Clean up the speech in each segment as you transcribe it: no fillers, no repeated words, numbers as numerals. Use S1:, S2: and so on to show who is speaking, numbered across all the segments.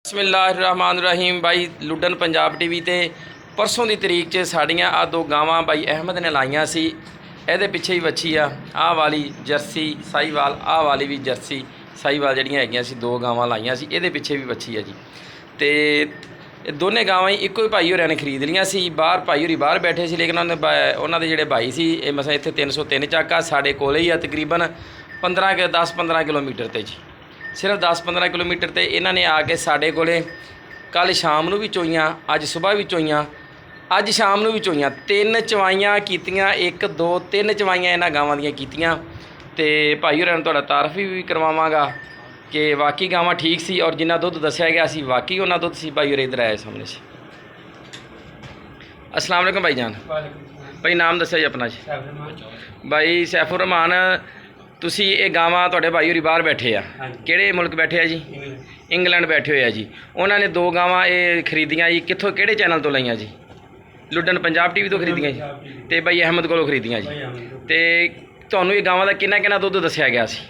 S1: बिस्मिल्लाहिर्रहमानिर्रहीम। भाई लुडन पंजाब टीवी ते परसों की तरीक च साड़ियाँ आ दो गावां भाई अहमद ने लाइया सी। ਇਹਦੇ ਪਿੱਛੇ ਹੀ ਵੱਛੀ ਆ ਆਹ ਵਾਲੀ ਜਰਸੀ ਸਾਈਵਾਲ, ਆਹ ਵਾਲੀ ਵੀ ਜਰਸੀ ਸਾਈਵਾਲ ਜਿਹੜੀਆਂ ਹੈਗੀਆਂ ਸੀ ਦੋ ਗਾਵਾਂ ਲਾਈਆਂ ਸੀ। ਇਹਦੇ ਪਿੱਛੇ ਵੀ ਵੱਛੀ ਆ ਜੀ। ਤੇ ਇਹ ਦੋਨੇ ਗਾਵਾਂ ਹੀ ਇੱਕੋ ਹੀ ਭਾਈ ਹੋਰਾਂ ਨੇ ਖਰੀਦ ਲੀਆਂ ਸੀ। ਬਾਹਰ ਭਾਈ ਹੋਰੀ ਬਾਹਰ ਬੈਠੇ ਸੀ, ਲੇਕਿਨ ਉਹਨਾਂ ਦੇ ਜਿਹੜੇ ਭਾਈ ਸੀ ਇਹ ਮਸਾਂ ਇੱਥੇ 303 ਚੱਕ ਆ ਸਾਡੇ ਕੋਲੇ ਹੀ ਆ, ਤਕਰੀਬਨ 10-15 ਕਿਲੋਮੀਟਰ ਤੇ ਜੀ। ਸਿਰਫ 10-15 ਕਿਲੋਮੀਟਰ ਤੇ ਇਹਨਾਂ ਨੇ ਆ ਕੇ ਸਾਡੇ ਕੋਲੇ ਕੱਲ ਸ਼ਾਮ ਨੂੰ ਵੀ ਚੋਈਆਂ, ਅੱਜ ਸਵੇਰ ਵੀ ਚੋਈਆਂ, ਅੱਜ ਸ਼ਾਮ ਨੂੰ ਵੀ ਚੋਈਆਂ। 3 ਚਵਾਈਆਂ ਕੀਤੀਆਂ, 1 2 3 ਚਵਾਈਆਂ ਇਹਨਾਂ ਗਾਵਾਂ ਦੀਆਂ ਕੀਤੀਆਂ। ਤੇ ਭਾਈ ਹੋਰਾਂ ਨੂੰ ਤੁਹਾਡਾ ਤਾਰਫ ਵੀ ਕਰਵਾਵਾਂਗਾ ਕਿ ਵਾਕਈ ਗਾਵਾਂ ਠੀਕ ਸੀ ਔਰ ਜਿੰਨਾ ਦੁੱਧ ਦੱਸਿਆ ਗਿਆ ਸੀ ਵਾਕਈ ਉਹਨਾਂ ਦੁੱਧ ਸੀ। ਭਾਈ ਹੋਰੇ ਇੱਧਰ ਆਏ ਸਾਹਮਣੇ ਸੀ। अस्सलाम वालेकुम भाई जान। भाई नाम दस्या जी अपना जी। भाई सैफुर रहमान, ਤੁਸੀਂ ਇਹ ਗਾਵਾਂ ਤੁਹਾਡੇ ਭਾਈ ਹੋਰੀ ਬਾਹਰ ਬੈਠੇ ਆ, ਕਿਹੜੇ ਮੁਲਕ ਬੈਠੇ ਆ ਜੀ? ਇੰਗਲੈਂਡ ਬੈਠੇ ਹੋਏ ਆ ਜੀ। ਉਹਨਾਂ ਨੇ ਦੋ ਗਾਵਾਂ ਇਹ ਖਰੀਦੀਆਂ ਜੀ। ਕਿੱਥੋਂ, ਕਿਹੜੇ ਚੈਨਲ ਤੋਂ ਲਈਆਂ ਜੀ? ਲੁੱਡਨ ਪੰਜਾਬ ਟੀਵੀ ਤੋਂ ਖਰੀਦੀਆਂ ਜੀ। ਤੇ ਭਾਈ ਅਹਿਮਦ ਕੋਲੋਂ ਖਰੀਦੀਆਂ ਜੀ। ਤੇ ਤੁਹਾਨੂੰ ਇਹ ਗਾਵਾਂ ਦਾ ਕਿੰਨਾ ਦੁੱਧ ਦੱਸਿਆ ਗਿਆ ਸੀ?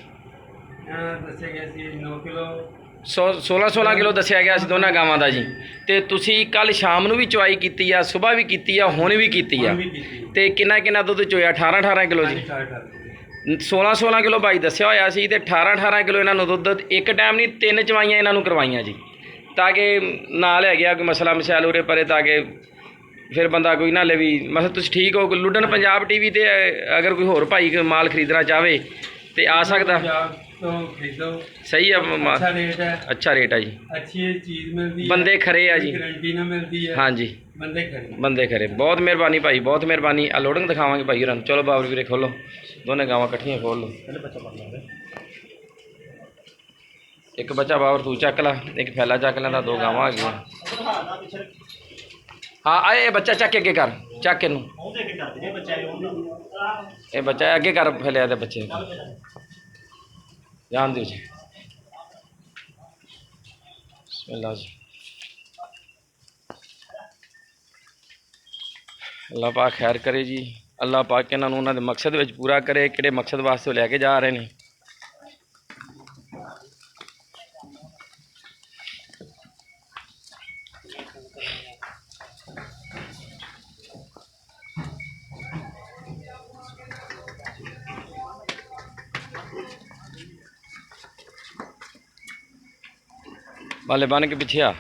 S2: ਦੱਸਿਆ ਗਿਆ ਸੀ 9 ਕਿਲੋ
S1: 16 ਕਿਲੋ ਦੱਸਿਆ ਗਿਆ ਸੀ ਦੋਨਾਂ ਗਾਵਾਂ ਦਾ ਜੀ। ਤੇ ਤੁਸੀਂ ਕੱਲ ਸ਼ਾਮ ਨੂੰ ਵੀ ਚੁਆਈ ਕੀਤੀ ਆ, ਸਵੇਰ ਵੀ ਕੀਤੀ ਆ, ਹੁਣ ਵੀ ਕੀਤੀ ਆ। ਤੇ ਕਿੰਨਾ ਦੁੱਧ ਚੋਇਆ? 18 ਕਿਲੋ ਜੀ। 16 ਕਿਲੋ ਭਾਈ ਦੱਸਿਆ ਹੋਇਆ ਸੀ। ਤੇ 18 ਕਿਲੋ ਇਹਨਾਂ ਨੂੰ ਦੁੱਧ ਇੱਕ ਟਾਈਮ ਨਹੀਂ 3 ਚਵਾਈਆਂ ਇਹਨਾਂ ਨੂੰ ਕਰਵਾਈਆਂ ਜੀ, ਤਾਂ ਕਿ ਨਾਲ ਹੈ ਗਿਆ ਕੋਈ ਮਸਲਾ ਮਸੈਲ ਉਰੇ ਪਰੇ, ਤਾਂ ਕਿ ਫਿਰ ਬੰਦਾ ਕੋਈ ਨਾ ਲਵੇ। ਮਸਲ ਤੁਸੀਂ ਠੀਕ ਹੋ। ਲੁੱਡਨ ਪੰਜਾਬ ਟੀਵੀ ਤੇ ਅਗਰ ਕੋਈ ਹੋਰ ਭਾਈ ਮਾਲ ਖਰੀਦਣਾ ਚਾਹਵੇ ਤੇ ਆ ਸਕਦਾ।
S2: तो खरीदो,
S1: सही है,
S2: अच्छा रेट है।
S1: अच्छा रेट है जी,
S2: अच्छी चीज़ मिलती है,
S1: बंदे खरे है जी,
S2: गारंटी ना मिलती है।
S1: हाँ जी,
S2: बंदे
S1: खरे। बहुत मेहरबानी भाई, बहुत मेहरबानी। आ लोडिंग दिखावांगे भाई होरां। चलो बाबर वीरे खोलो, दोनों गावां इकट्ठियां खोल लो। एक बच्चा बाबर तू चक ला, एक फैला चक लेंदा, दो गावां आ गई। हाँ आए बच्चा चक के अगे कर, चक इनू, ये बच्चा अगे कर फैलिया दे बच्चे जान दो जी। बिस्मिल्लाह जी। अल्लाह पाक खैर करे जी। अल्लाह पाक इन्होंने उन्होंने मकसद विच पूरा करे, किहड़े मकसद वास्ते लैके जा रहे हैं। बाले बन के पीछे आ।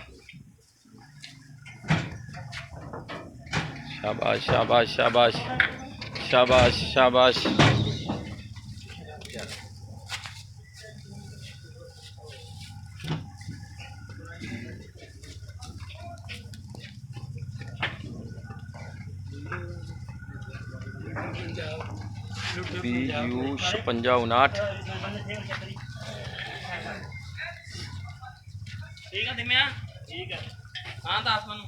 S1: शाबाश शाबाश शाबाश शाबाश शाबाश। BU 5659। ठीक है, ठीक है। हाँ 10 मन।